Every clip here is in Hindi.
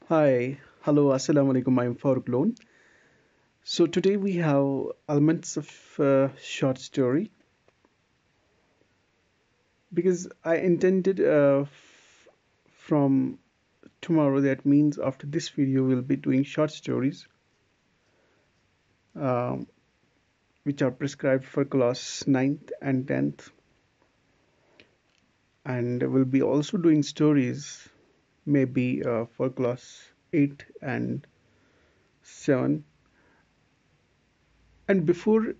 Hi, hello, assalamu alaikum. I'm Farooq Loan. So today we have elements of short story because I intended from tomorrow. That means after this video, we'll be doing short stories, um, which are prescribed for class ninth and 10th, and we'll be also doing stories maybe for class 8 and 7. And before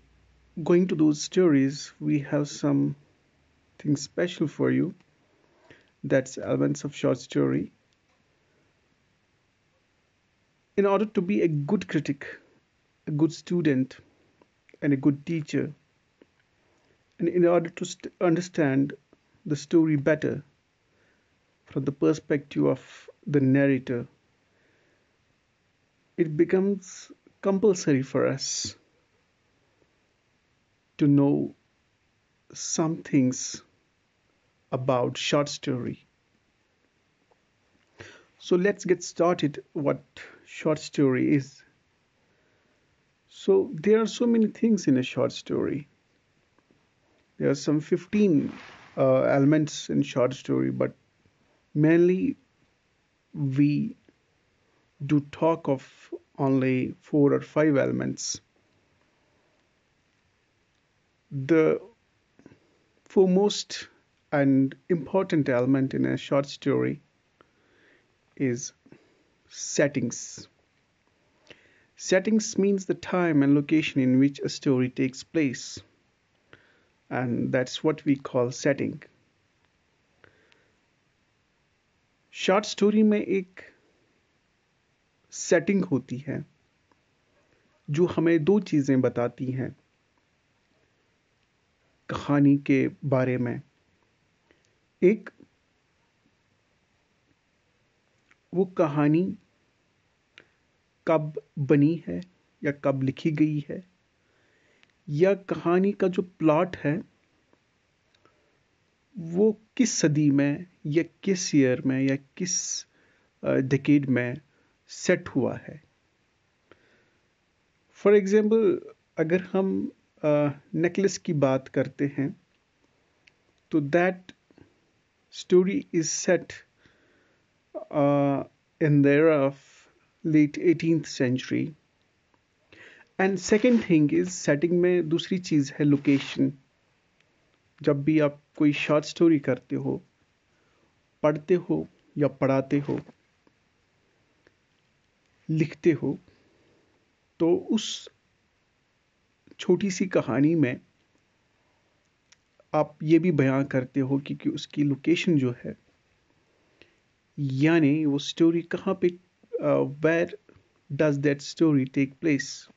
going to those stories, we have something special for you. That's elements of short story. In order to be a good critic, a good student, and a good teacher, and in order to understand the story better from the perspective of the narrator, it becomes compulsory for us to know some things about short story. So let's get started what short story is. So there are so many things in a short story. There are some 15 elements in short story, but mainly we do talk of only 4 or 5 elements. The foremost and important element in a short story is settings. Settings means the time and location in which a story takes place, and that's what we call setting. Short story में एक सेटिंग होती है जो हमें दो चीज़ें बताती हैं कहानी के बारे में। एक, वो कहानी कब बनी है या कब लिखी गई है, या कहानी का जो प्लॉट है वो किस सदी में या किस ईयर में या किस डिकेड में सेट हुआ है। फॉर एग्जांपल, अगर हम नेकलेस की बात करते हैं तो that story is set in the era of late 18th century. And second thing is setting में दूसरी चीज़ है लोकेशन। जब भी आप कोई शॉर्ट स्टोरी करते हो, पढ़ते हो या पढ़ाते हो, लिखते हो, तो उस छोटी सी कहानी में आप ये भी बयां करते हो कि उसकी लोकेशन जो है, यानी वो स्टोरी कहाँ पे, where does that story take place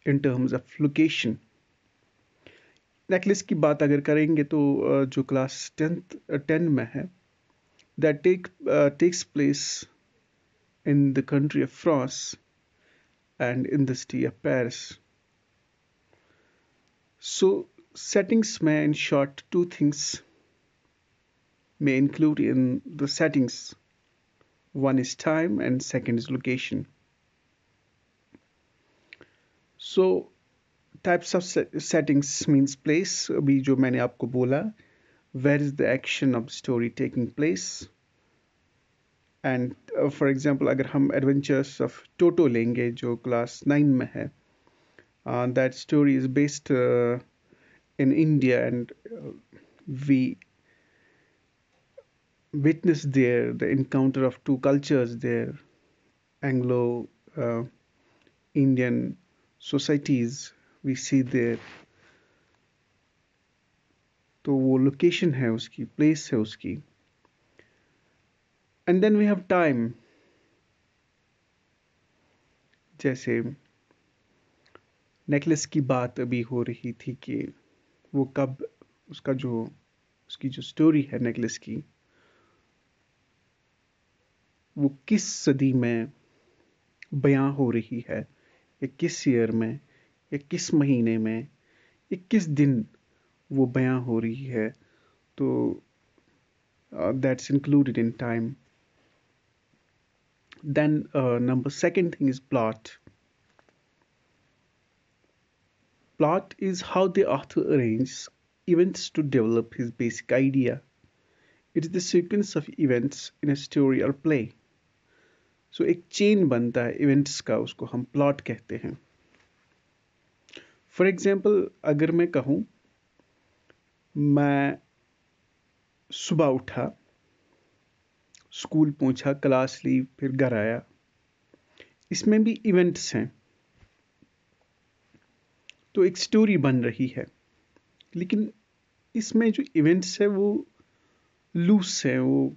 in terms of location. Necklace की बात अगर करेंगे तो जो क्लास 10 में है, that takes place in the country of France and in the city of Paris. So, settings may, in short, two things may include in the settings. One is time and second is location. So, types of settings means place. अभी जो मैंने आपको बोला, where is the action of story taking place? And for example, अगर हम Adventures of Toto लेंगे जो class 9 में है, that story is based in India, and we witness there the encounter of two cultures there, Anglo Indian societies we see there. तो वो लोकेशन है उसकी, प्लेस है उसकी। And then we have time. जैसे नेकलेस की बात अभी हो रही थी कि वो कब, उसका जो उसकी जो स्टोरी है नेकलेस की, वो किस सदी में बयां हो रही है, या किस ईयर में, या किस महीने में, या किस दिन वो बयां हो रही है, तो that's included in time. Then number second thing is plot. Plot is how the author arranges events to develop his basic idea. It is the sequence of events in a story or play. So एक चेन बनता है इवेंट्स का, उसको हम प्लॉट कहते हैं. फॉर एग्जाम्पल अगर मैं कहूँ, मैं सुबह उठा, स्कूल पहुंचा, क्लास ली, फिर घर आया, इसमें भी इवेंट्स हैं, तो एक स्टोरी बन रही है. लेकिन इसमें जो इवेंट्स है वो लूज हैं, वो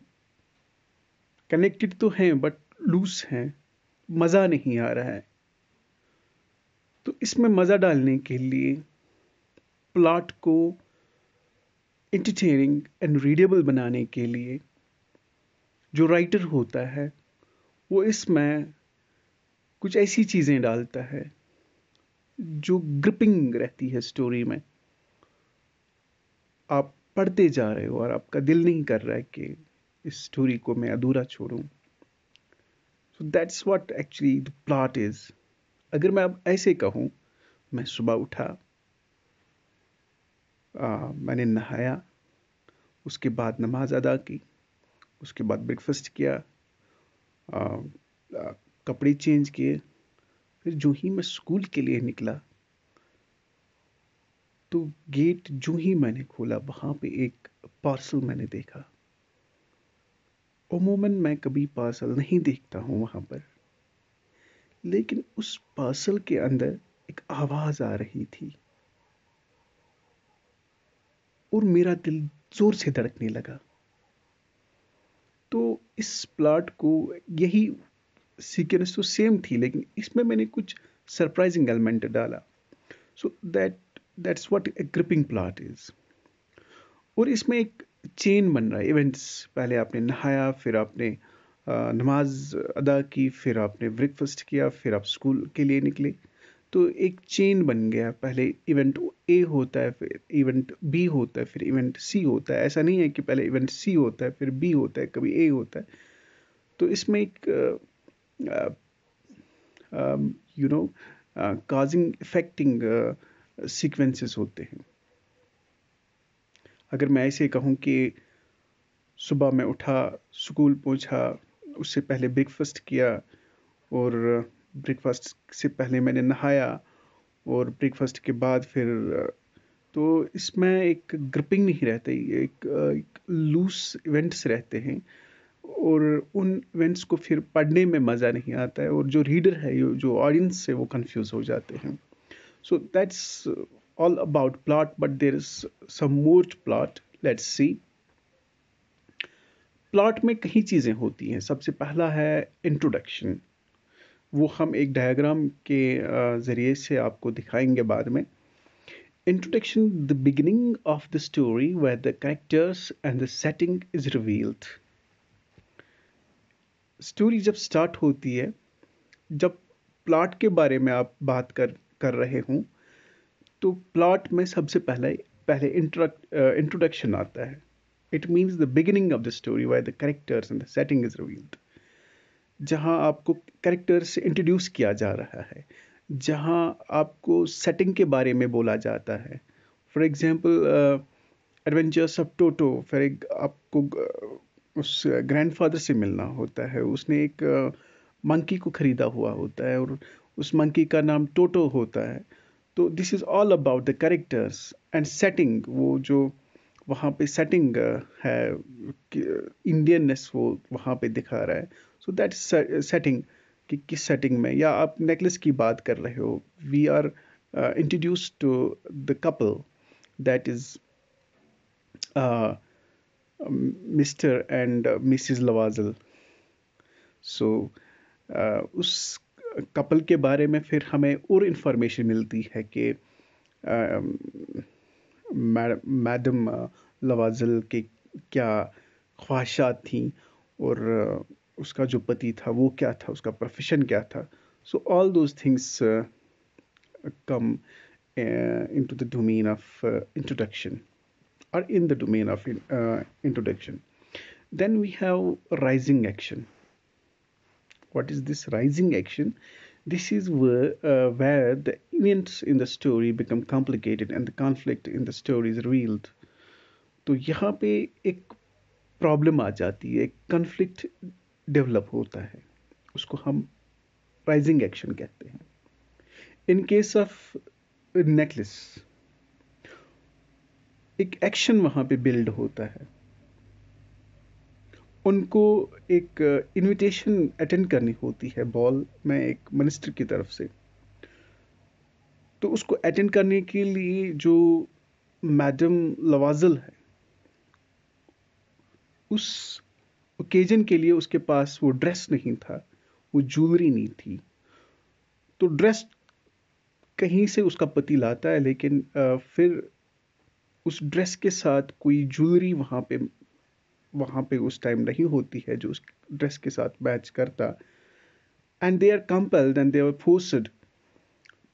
कनेक्टेड तो हैं बट लूज हैं, मज़ा नहीं आ रहा है. तो इसमें मज़ा डालने के लिए प्लॉट को एंटरटेनिंग एंड रीडेबल बनाने के लिए जो राइटर होता है वो इसमें कुछ ऐसी चीज़ें डालता है जो ग्रिपिंग रहती है स्टोरी में. आप पढ़ते जा रहे हो और आपका दिल नहीं कर रहा है कि इस स्टोरी को मैं अधूरा छोड़ूं. So that's what actually the plot is. अगर मैं अब ऐसे कहूं, मैं सुबह उठा, मैंने नहाया, उसके बाद नमाज अदा की, उसके बाद ब्रेकफास्ट किया, आ, आ, कपड़े चेंज किए, फिर जो ही मैं स्कूल के लिए निकला तो गेट जो ही मैंने खोला वहां पे एक पार्सल मैंने देखा. अमूमन मैं कभी पार्सल नहीं देखता हूं वहां पर, लेकिन उस पार्सल के अंदर एक आवाज आ रही थी और मेरा दिल जोर से धड़कने लगा. तो इस प्लॉट को, यही सीक्वेंस तो सेम थी लेकिन इसमें मैंने कुछ सरप्राइजिंग एलिमेंट डाला. सो that's what A gripping plot is. और इसमें एक चेन बन रहा है इवेंट्स. पहले आपने नहाया, फिर आपने नमाज अदा की, फिर आपने ब्रेकफास्ट किया, फिर आप स्कूल के लिए निकले. तो एक चेन बन गया. पहले इवेंट ए होता है, फिर इवेंट बी होता है, फिर इवेंट सी होता है. ऐसा नहीं है कि पहले इवेंट सी होता है फिर बी होता है, कभी ए होता है. तो इसमें एक you know causing effecting sequences होते हैं. अगर मैं ऐसे कहूँ कि सुबह मैं उठा, स्कूल पहुँचा, उससे पहले ब्रेकफास्ट किया, और ब्रेकफास्ट से पहले मैंने नहाया, और ब्रेकफास्ट के बाद फिर तो इसमें एक ग्रिपिंग नहीं रहती, एक लूज इवेंट्स रहते हैं और उन इवेंट्स को फिर पढ़ने में मज़ा नहीं आता है और जो रीडर है, जो ऑडियंस है, वो कंफ्यूज हो जाते हैं. So that's all about plot, but there is some more plot. Let's see. Plot में कई चीज़ें होती हैं. सबसे पहला है इंट्रोडक्शन. वो हम एक डायग्राम के ज़रिए से आपको दिखाएंगे बाद में. Introduction, the beginning of the story where the characters and the setting is revealed. Story जब स्टार्ट होती है, जब प्लॉट के बारे में आप बात कर रहे हों, तो प्लॉट में सबसे पहले इंट्रोडक्शन आता है. It means the beginning of the story where the characters and the setting is revealed. जहां आपको कैरेक्टर से इंट्रोड्यूस किया जा रहा है, जहां आपको सेटिंग के बारे में बोला जाता है. For example adventures of Toto. फिर एक आपको उस ग्रैंडफादर से मिलना होता है. उसने एक मंकी को खरीदा हुआ होता है और उस मंकी का नाम टोटो होता है. तो this is all about the characters and setting. वो जो वहाँ पे सेटिंग है, इंडियननेस वो वहाँ पे दिखा रहा है. सो दैट सेटिंग, कि किस सेटिंग में, या आप नेकलेस की बात कर रहे हो, we are introduce to the couple, that is mister and missus Loisel. So उस कपल के बारे में फिर हमें और इन्फॉर्मेशन मिलती है कि मैडम लवाजल के क्या ख्वाहिशात थी और उसका जो पति था वो क्या था, उसका प्रोफेशन क्या था. So all those things come into the domain of introduction, or in the domain of introduction. Then we have rising action. What is this rising action? This is where the events in the story become complicated and the conflict in the story is revealed. तो यहाँ पे एक प्रॉब्लम आ जाती है, एक कन्फ्लिक्ट डेवलप होता है, उसको हम राइजिंग एक्शन कहते हैं. इन केस ऑफ नेकलेस, एक एक्शन वहां पे बिल्ड होता है. उनको एक इनविटेशन अटेंड करनी होती है बॉल में एक मिनिस्टर की तरफ से. तो उसको अटेंड करने के लिए जो मैडम लवाजल है, उस ओकेजन के लिए उसके पास वो ड्रेस नहीं था, वो ज्वेलरी नहीं थी. तो ड्रेस कहीं से उसका पति लाता है, लेकिन फिर उस ड्रेस के साथ कोई ज्वेलरी वहां पे उस टाइम नहीं होती है जो उस ड्रेस के साथ मैच करता. And they are compelled and they are forced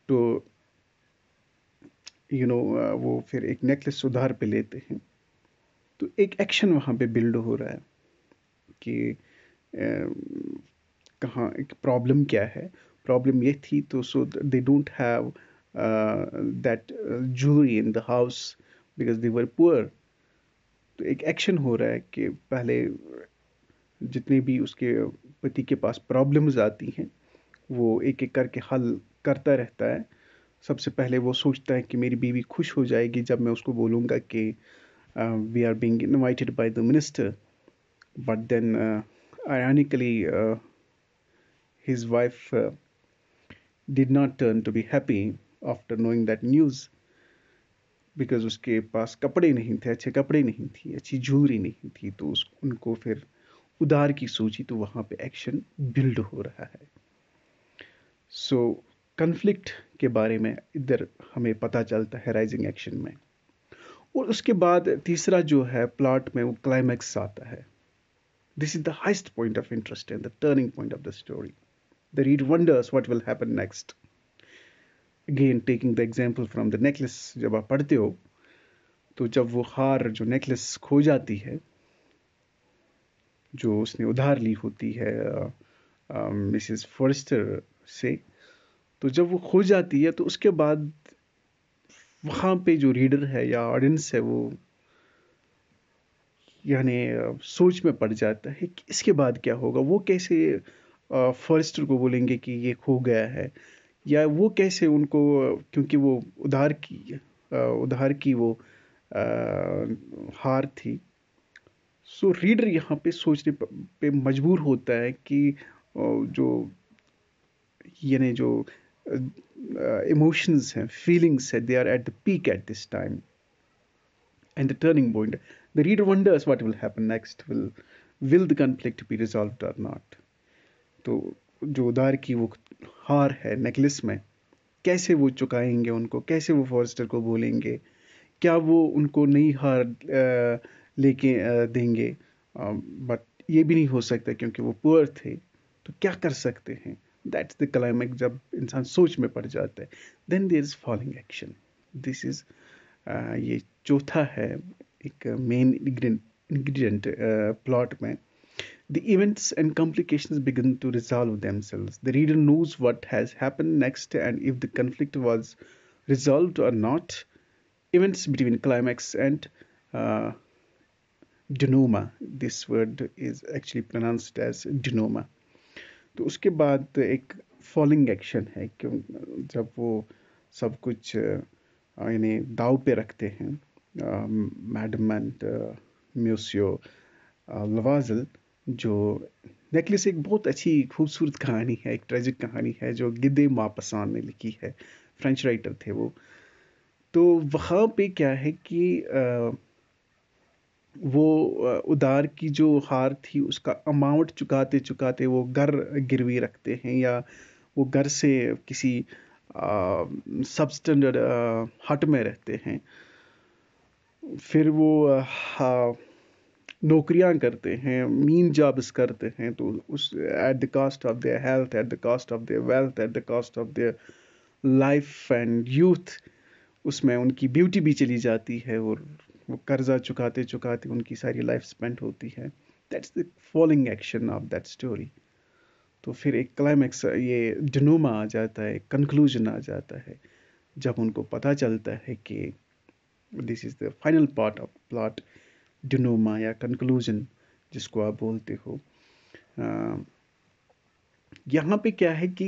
to वो फिर एक नेकलेस उधार पे लेते हैं. तो एक एक्शन वहां पे बिल्ड हो रहा है कि कहाँ एक प्रॉब्लम क्या है. प्रॉब्लम ये थी, तो so they don't have that jewellery in the house because they were poor. तो एक एक्शन हो रहा है कि पहले जितने भी उसके पति के पास प्रॉब्लम्स आती हैं वो एक एक करके हल करता रहता है. सबसे पहले वो सोचता है कि मेरी बीवी खुश हो जाएगी जब मैं उसको बोलूँगा कि we are being invited by the minister. But then ironically his wife did not turn to be happy after knowing that news because उसके पास कपड़े नहीं थे, अच्छे कपड़े नहीं थी, अच्छी ज्वेलरी नहीं थी. तो उनको फिर उधार की सोची, तो वहां पे एक्शन बिल्ड हो रहा है. सो कन्फ्लिक्ट के बारे में इधर हमें पता चलता है राइजिंग एक्शन में. और उसके बाद तीसरा जो है प्लॉट में, वो क्लाइमैक्स आता है. This is the highest point of interest and the turning point of the story. The reader wonders what will happen next. Again taking the example from the necklace, जब आप पढ़ते हो तो जब वो हार जो नेकलेस खो जाती है, जो उसने उधार ली होती है मिसेस फॉरेस्टर से, तो जब वो खो जाती है तो उसके बाद वहाँ पे जो रीडर है या ऑडियंस है वो यानी सोच में पड़ जाता है कि इसके बाद क्या होगा. वो कैसे फॉरेस्टर को बोलेंगे कि ये खो गया है, या वो कैसे उनको, क्योंकि वो उधार की वो हार थी. सो रीडर यहाँ पे सोचने पे मजबूर होता है कि जो यानी जो emotions हैं, feelings हैं, they are at the peak at this time and the turning point. The reader wonders what will happen next. Will the conflict be resolved or not? तो जो उधार की वो हार है नेकलेस में, कैसे वो चुकाएंगे उनको, कैसे वो फॉरेस्टर को बोलेंगे, क्या वो उनको नई हार लेके देंगे. बट ये भी नहीं हो सकता क्योंकि वो पुअर थे. तो क्या कर सकते हैं. दैट्स द क्लाइमैक्स, जब इंसान सोच में पड़ जाता है. Then there is following action. This is ये चौथा है एक मेन इंग्रेडिएंट प्लॉट में. The events and complications begin to resolve themselves. The reader knows what has happened next and if the conflict was resolved or not. Events between climax and uh, denouement. This word is actually pronounced as denouement. तो उसके बाद एक फॉलोइंग एक्शन है कि जब वो सब कुछ यानी दाव पे रखते हैं, मैडम एंड म्यूसियो लवाजल. जो नेकलेस एक बहुत अच्छी खूबसूरत कहानी है, एक ट्रेजिक कहानी है जो गिदे मापसान ने लिखी है. फ्रेंच राइटर थे वो. तो वहाँ पे क्या है कि वो उधार की जो हार थी उसका अमाउंट चुकाते चुकाते वो घर गिरवी रखते हैं, या वो घर से किसी सबस्टैंडर्ड हट में रहते हैं. फिर वो नौकरियां करते हैं, मीन जॉब्स करते हैं. तो उस at the cost of their health, at the cost of their wealth, at the cost of their life and youth, उसमें उनकी ब्यूटी भी चली जाती है और वो कर्जा चुकाते चुकाते उनकी सारी लाइफ स्पेंड होती है. That's the following action of that story. तो फिर एक क्लाइमैक्स, ये डिनोमा आ जाता है, कंक्लूजन आ जाता है, जब उनको पता चलता है कि this is the final part of plot, denouement या कंक्लूजन जिसको आप बोलते हो। यहाँ पे क्या है कि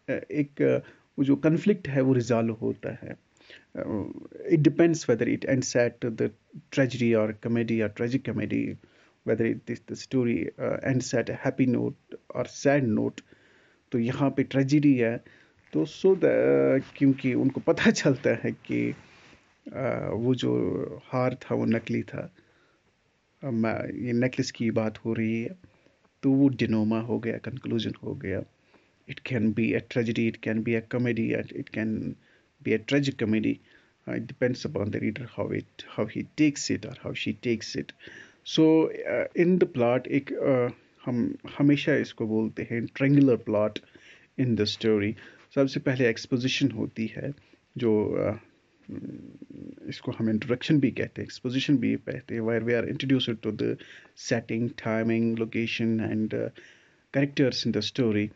एक वो जो कन्फ्लिक्ट है वो रिजॉल्व होता है। It depends whether it ends at the tragedy or comedy or tragic comedy, whether the story ends at a happy note or sad note. तो यहाँ पे ट्रेजिडी है, तो क्योंकि उनको पता चलता है कि वो जो हार था वो नकली था। ये नेकलेस की बात हो रही है, तो वो डिनोमा हो गया, कंक्लूजन हो गया। It can be a tragedy, it can be a comedy, and it can be a tragic comedy. It depends upon the reader how he takes it or how she takes it. So in the plot, एक हम हमेशा इसको बोलते हैं triangular plot in the story. सबसे पहले एक्सपोजिशन होती है, जो इसको हम इंट्रोडक्शन भी कहते हैं, एक्सपोजिशन भी कहते हैं, where we are introduced to the setting, timing, location, and characters in the story.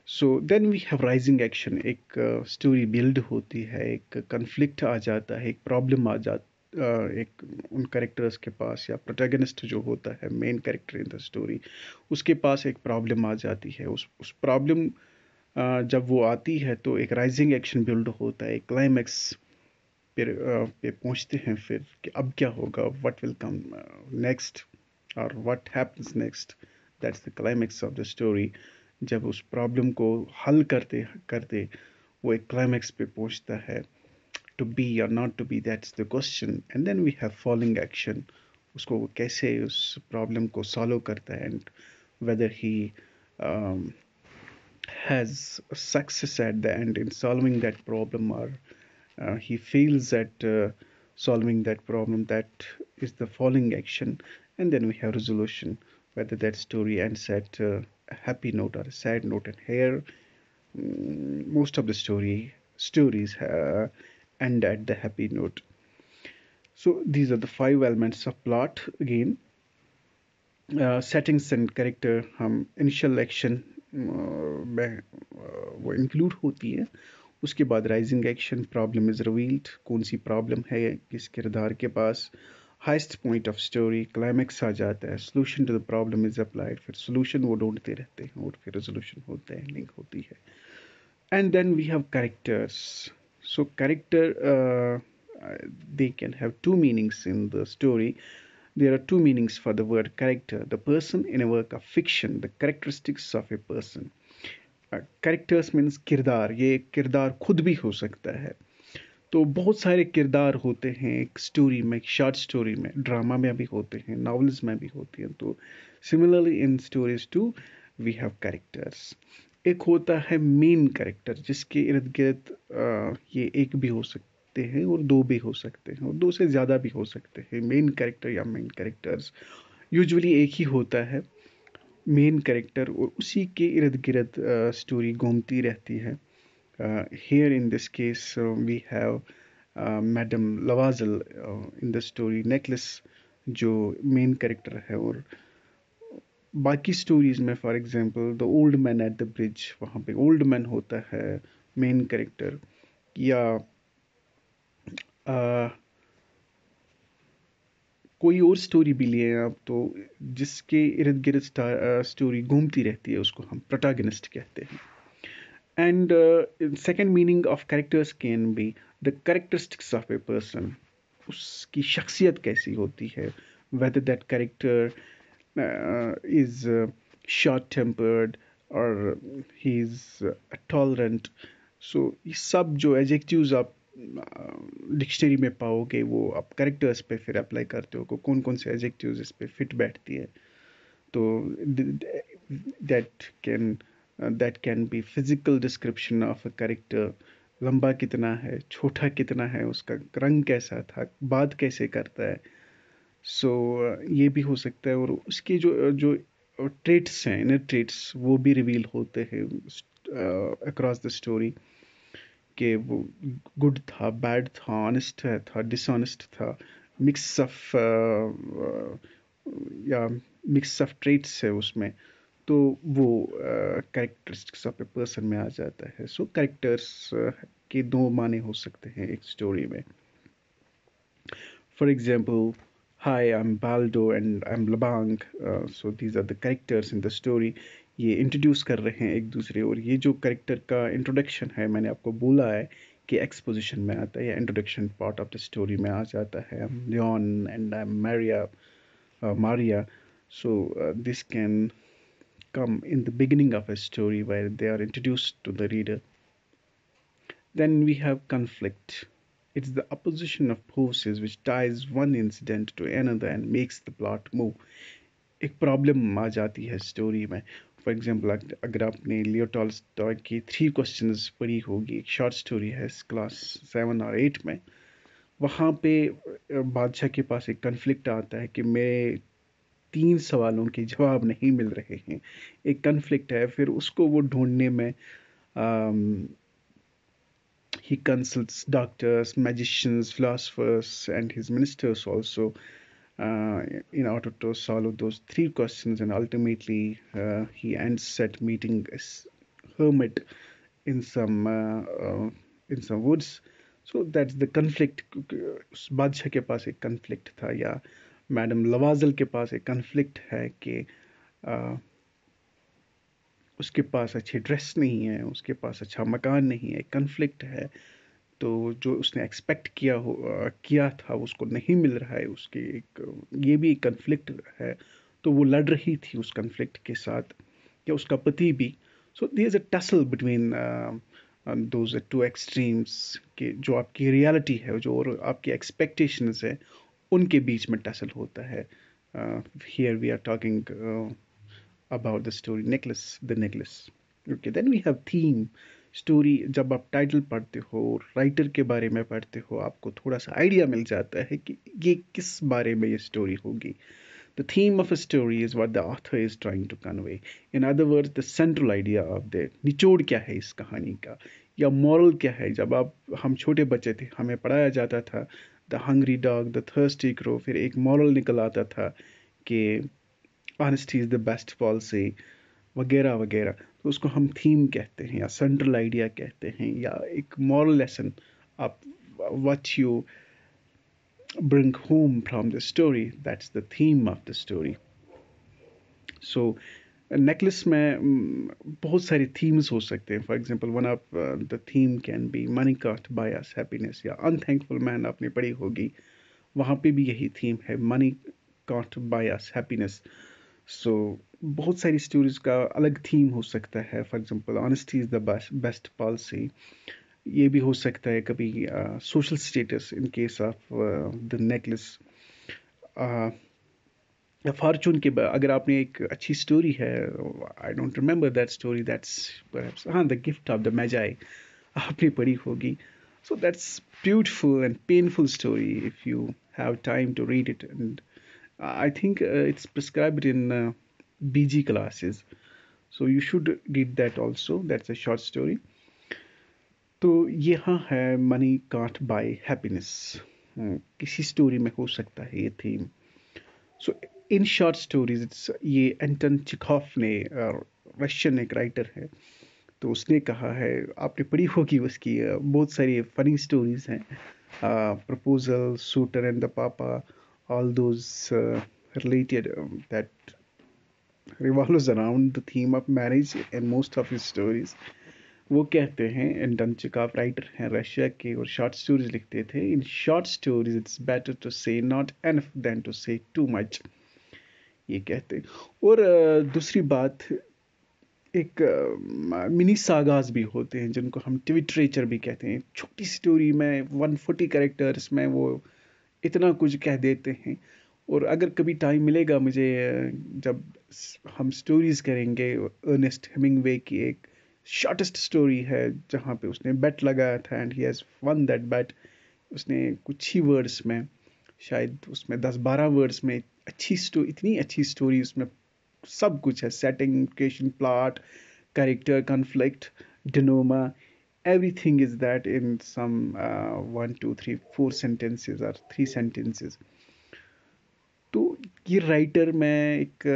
So then we have rising action. एक स्टोरी बिल्ड होती है, एक कन्फ्लिक्ट आ जाता है, एक प्रॉब्लम आ जाता, एक उन कैरेक्टर्स के पास या प्रोटैगनिस्ट जो होता है, main character in the story, उसके पास एक प्रॉब्लम आ जाती है। उस प्रॉब्लम जब वो आती है तो एक राइजिंग एक्शन बिल्ड होता है, एक क्लाइमैक्स पे पहुंचते हैं फिर कि अब क्या होगा, व्हाट विल कम नेक्स्ट और what happens next. That's the climax of the story. जब उस प्रॉब्लम को हल करते करते वो एक क्लाइमैक्स पे पहुंचता है, टू बी और not to be, that's the question. And then we have following action, उसको वो कैसे उस प्रॉब्लम को सॉल्व करता है, and whether he has success at the end in solving that problem, or he feels at solving that problem. That is the following action. And then we have resolution, whether that story ends at a happy note or a sad note. And here most of the stories end at the happy note. So these are the 5 elements of plot again. Settings and character, हम इनिशियल एक्शन में वो इंक्लूड होती है। उसके बाद rising action, problem is revealed, कौन सी प्रॉब्लम है किस किरदार के पास, highest point of story, climax आ जाता है, solution to the problem is applied, फिर सोल्यूशन वो ढूंढते रहते हैं और फिर रेजोल्यूशन होता है, एंडिंग होती है। And then we have characters. So character, they can have two meanings in the story. There are two meanings for the word character. The person in a work of fiction, the characteristics of a person. Characters means किरदार, ये किरदार खुद भी हो सकता है। तो बहुत सारे किरदार होते हैं एक स्टोरी में, एक शॉर्ट स्टोरी में, ड्रामा में भी होते हैं, नॉवेल्स में भी होती हैं। तो similarly in stories too we have characters. एक होता है मेन कैरेक्टर, जिसके इर्द गिर्द ये एक भी हो सकते हैं और दो भी हो सकते हैं और दो से ज़्यादा भी हो सकते हैं। मेन कैरेक्टर या मेन कैरेक्टर्स यूजुअली एक ही होता है, मेन कैरेक्टर, और उसी के इर्द गिर्द स्टोरी घूमती रहती है। Here in this case we have madam Loisel in the story necklace, जो मेन कैरेक्टर है। और बाकी स्टोरीज में for example the old man at the bridge, वहाँ पे ओल्ड मैन होता है मेन कैरेक्टर। या कोई और स्टोरी भी लिए आप तो जिसके इर्द गिर्द स्टोरी घूमती रहती है, उसको हम प्रोटैगनिस्ट कहते हैं। And second meaning of characters can be the characteristics of a person. उसकी शख्सियत कैसी होती है, whether that character is short tempered or he is tolerant. So ये सब जो एडजेक्टिव्स आप डिक्शनरी में पाओगे वो आप कैरेक्टर्स पे फिर अप्लाई करते हो, कौन कौन से एडजेक्टिव्स इस पे फिट बैठती है। तो that can that can be physical description of a character, लंबा कितना है, छोटा कितना है, उसका रंग कैसा था, बात कैसे करता है। सो ये भी हो सकता है। और उसके जो जो ट्रेट्स हैं, इनर ट्रेट्स, वो भी रिवील होते हैं अक्रॉस द स्टोरी, कि वो गुड था, बैड था, ऑनेस्ट था, डिसऑनेस्ट था, मिक्स ऑफ या मिक्स ऑफ ट्रेट्स है उसमें। तो वो कैरेक्टरिस्टिक्स ऑफ ए पर्सन में आ जाता है। सो कैरेक्टर्स के दो माने हो सकते हैं एक स्टोरी में। For example, hi I am Baldo and I am Labang, so these are the characters in the story. ये इंट्रोड्यूस कर रहे हैं एक दूसरे, और ये जो कैरेक्टर का इंट्रोडक्शन है, मैंने आपको बोला है कि एक्सपोजिशन में आता है या introduction part of the story में आ जाता है। I am Leon and I am Maria. So this can come in the beginning of a story where they are introduced to the reader. Then we have conflict. It's the opposition of forces which ties one incident to another and makes the plot move. एक प्रॉब्लम आ जाती है स्टोरी में। फॉर एग्जाम्पल, अगर आपने लियो टॉल्स्टॉय की 3 क्वेश्चंस पढ़ी होगी, एक शॉर्ट स्टोरी है क्लास 7 और 8 में, वहाँ पे बादशाह के पास एक कन्फ्लिक्ट आता है कि मेरे 3 सवालों के जवाब नहीं मिल रहे हैं। एक कन्फ्लिक्ट है, फिर उसको वो ढूंढने में he consults doctors, magicians, philosophers, and his ministers also in order to solve those 3 questions. And ultimately, he ends at meeting a hermit in some woods. So that's the conflict. बादशाह के पास एक conflict था, या मैडम लवाजल के पास एक conflict है कि उसके पास अच्छी ड्रेस नहीं है, उसके पास अच्छा मकान नहीं है, कन्फ्लिक्ट है। तो जो उसने एक्सपेक्ट किया था उसको नहीं मिल रहा है, उसके एक ये भी एक कन्फ्लिक्ट है। तो वो लड़ रही थी उस कन्फ्लिक्ट के साथ, या उसका पति भी। So there is a tussle between those 2 extremes के, जो आपकी रियलिटी है जो और आपकी एक्सपेक्टेशंस है, उनके बीच में टसल होता है। Here we are talking about the story necklace, the necklace. Okay, then we have theme story. जब आप टाइटल पढ़ते हो, राइटर के बारे में पढ़ते हो, आपको थोड़ा सा आइडिया मिल जाता है कि ये किस बारे में ये स्टोरी होगी। The theme of a story is what the author is trying to convey. In other words, the central idea of the निचोड़ क्या है इस कहानी का, या मॉरल क्या है। जब हम छोटे बच्चे थे, हमें पढ़ाया जाता था the hungry dog, the thirsty crow, फिर एक मॉरल निकल आता था कि honesty is the best policy, वगैरह वगैरह। तो उसको हम थीम कहते हैं, या सेंट्रल आइडिया कहते हैं, या एक मॉरल लेसन आप what you bring home from the story, that's the theme of the story. So necklace में बहुत सारे थीम्स हो सकते हैं। For example, one of the theme can be money cost by us happiness, या अनथैंकफुल मैन आपने पढ़ी होगी, वहाँ पे भी यही थीम है, money cost by us happiness. So बहुत सारी स्टोरीज का अलग थीम हो सकता है। For example, honesty is the best policy, ये भी हो सकता है कभी। Social status in case of the necklace, या फॉर्चून के अगर आपने एक अच्छी स्टोरी है, I don't remember that story, that's perhaps, हाँ, the gift of the magi आपने पढ़ी होगी। So that's beautiful and painful story if you have time to read it, and I think it's prescribed in BG classes, so you should read that also. That's a short story. तो यहाँ है मनी कांट बाय हैप्पीनेस, किसी स्टोरी में हो सकता है ये थीम। सो इन शॉर्ट स्टोरीज, ये एंटन चिखोफ ने, रशियन एक राइटर है, तो उसने कहा है, आपने पढ़ी होगी उसकी बहुत सारी फनी स्टोरीज हैं, प्रपोजल, सूटर एंड द पापा, all those related that revolves around the theme of marriage in most of his stories. वो कहते हैं, एंटन चेखोव राइटर हैं रशिया के, और शॉर्ट स्टोरीज लिखते थे। In short stories it's better to say not enough than to say too much, ये कहते हैं। और दूसरी बात, एक मिनी सागास भी होते हैं जिनको हम ट्विटरेचर भी कहते हैं। छोटी स्टोरी में 140 कैरेक्टर्स में वो इतना कुछ कह देते हैं। और अगर कभी टाइम मिलेगा मुझे, जब हम स्टोरीज करेंगे, अर्नेस्ट हेमिंगवे की एक शॉर्टेस्ट स्टोरी है जहाँ पे उसने बेट लगाया था and he has won that bet. उसने कुछ ही वर्ड्स में, शायद उसमें 10-12 वर्ड्स में अच्छी स्टोरी, इतनी अच्छी स्टोरी, उसमें सब कुछ है, setting, location, plot, character, conflict, denouement, everything is that in some 1 2 3 4 sentences or 3 sentences. तो ये राइटर, मैं एक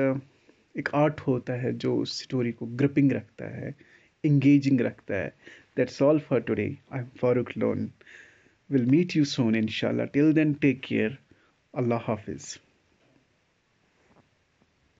एक आर्ट होता है जो स्टोरी को ग्रिपिंग रखता है, engaging रखता है. That's all for today. I'm Farooq Lone. We'll meet you soon, inshallah. Till then, take care. Allah Hafiz.